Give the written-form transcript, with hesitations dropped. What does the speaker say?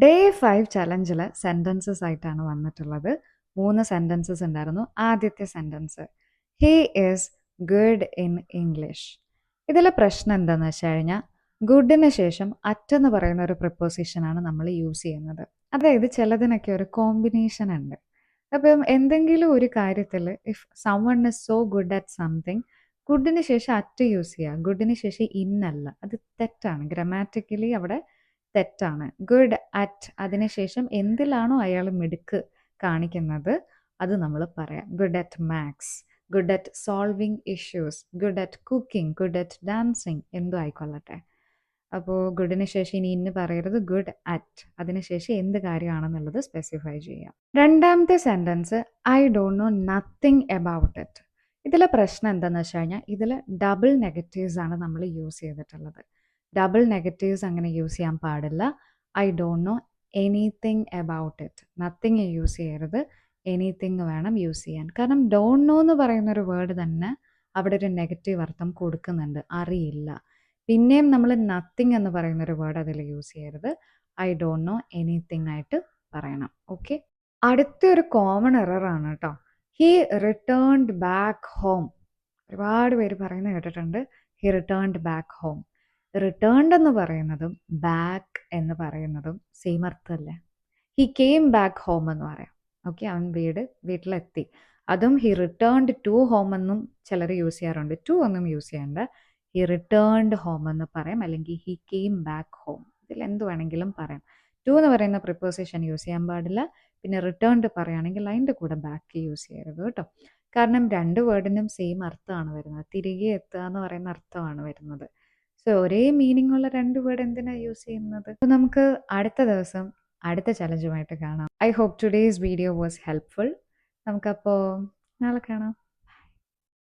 Day 5 ചലഞ്ചിൽ sentences ആയിട്ടാണ് വന്നിട്ടുള്ളത്. 3 sentences ഉണ്ടായിരുന്നു. ആദ്യത്തെ sentence, he is good in English. ഇതിലെ പ്രശ്നം എന്താണെന്ന് വെച്ച് കഴിഞ്ഞാൽ ഗുഡിന് ശേഷം അറ്റ് എന്ന് പറയുന്ന ഒരു പ്രിപ്പോസിഷനാണ് നമ്മൾ യൂസ് ചെയ്യുന്നത്. അതായത് ചിലതിനൊക്കെ ഒരു കോമ്പിനേഷൻ ഉണ്ട്. അപ്പം എന്തെങ്കിലും ഒരു കാര്യത്തിൽ if someone is so good at something, ഗുഡിന് ശേഷം അറ്റ് യൂസ് ചെയ്യുക, ഗുഡിന് ശേഷം ഇന്നല്ല, അത് തെറ്റാണ്. ഗ്രാമാറ്റിക്കലി അവിടെ തെറ്റാണ്. ഗുഡ് അറ്റ് അതിനുശേഷം എന്തിലാണോ അയാൾ മിടുക്ക് കാണിക്കുന്നത് അത് നമ്മൾ പറയാം. Good at maths, good at solving issues, good at cooking, good at dancing, എന്തോ ആയിക്കൊള്ളട്ടെ. അപ്പോൾ ഗുഡിന് ശേഷം ഇനി ഇന്ന് പറയരുത്, ഗുഡ് അറ്റ് അതിനുശേഷം എന്ത് കാര്യമാണെന്നുള്ളത് സ്പെസിഫൈ ചെയ്യാം. രണ്ടാമത്തെ sentence, I don't know nothing about it. ഇതിലെ പ്രശ്നം എന്താണെന്ന് വെച്ച് കഴിഞ്ഞാൽ ഇതിൽ ഡബിൾ നെഗറ്റീവ്സ് ആണ് നമ്മൾ യൂസ് ചെയ്തിട്ടുള്ളത്. ഡബിൾ നെഗറ്റീവ്സ് അങ്ങനെ യൂസ് ചെയ്യാൻ പാടില്ല. I don't know anything about it, nothing use ചെയ്യരുത്, എനിത്തിങ് വേണം യൂസ് ചെയ്യാൻ. കാരണം ഡോണ്ട് നോ എന്ന് പറയുന്നൊരു വേർഡ് തന്നെ അവിടെ ഒരു നെഗറ്റീവ് അർത്ഥം കൊടുക്കുന്നുണ്ട്, അറിയില്ല. പിന്നെയും നമ്മൾ നത്തിങ് എന്ന് പറയുന്നൊരു വേർഡ് അതിൽ യൂസ് ചെയ്യരുത്. ഐ ഡോണ്ട് നോ എനിത്തിങ് ആയിട്ട് പറയണം. ഓക്കെ, അടുത്തൊരു കോമൺ എററാണ് കേട്ടോ. He returned back home. ഒരുപാട് പേര് പറയുന്നത് കേട്ടിട്ടുണ്ട്, he returned back home. Returned എന്ന് പറയുന്നതും ബാക്ക് എന്ന് പറയുന്നതും സെയിം അർത്ഥമല്ലേ? ഹി കെയിം ബാക്ക് ഹോം എന്ന് പറയാം. ഓക്കെ, അവൻ വീട്ടിലെത്തി. അതും ഹി റിട്ടേൺഡ് ടു ഹോം എന്നും ചിലർ യൂസ് ചെയ്യാറുണ്ട്. ടു ഒന്നും യൂസ് ചെയ്യണ്ട, ഹി റിട്ടേൺഡ് ഹോം എന്ന് പറയാം, അല്ലെങ്കിൽ ഹി കെയിം ബാക്ക് ഹോം. ഇതിൽ എന്ത് വേണമെങ്കിലും പറയാം. ടു എന്ന് പറയുന്ന പ്രിപ്പോസിഷൻ യൂസ് ചെയ്യാൻ പാടില്ല. പിന്നെ റിട്ടേൺഡ് പറയുകയാണെങ്കിൽ അതിൻ്റെ കൂടെ ബാക്ക് യൂസ് ചെയ്യരുത് കേട്ടോ. കാരണം രണ്ട് വേർഡിനും സെയിം അർത്ഥമാണ് വരുന്നത്. തിരികെ എത്തുക എന്ന് പറയുന്ന അർത്ഥമാണ് വരുന്നത്. സോ ഒരേ മീനിങ് ഉള്ള രണ്ട് വേർഡ് എന്തിനാണ് യൂസ് ചെയ്യുന്നത്? അപ്പോൾ നമുക്ക് അടുത്ത ദിവസം അടുത്ത ചലഞ്ചുമായിട്ട് കാണാം. I hope today's video was helpful. നമുക്കപ്പോൾ നാളെ കാണാം.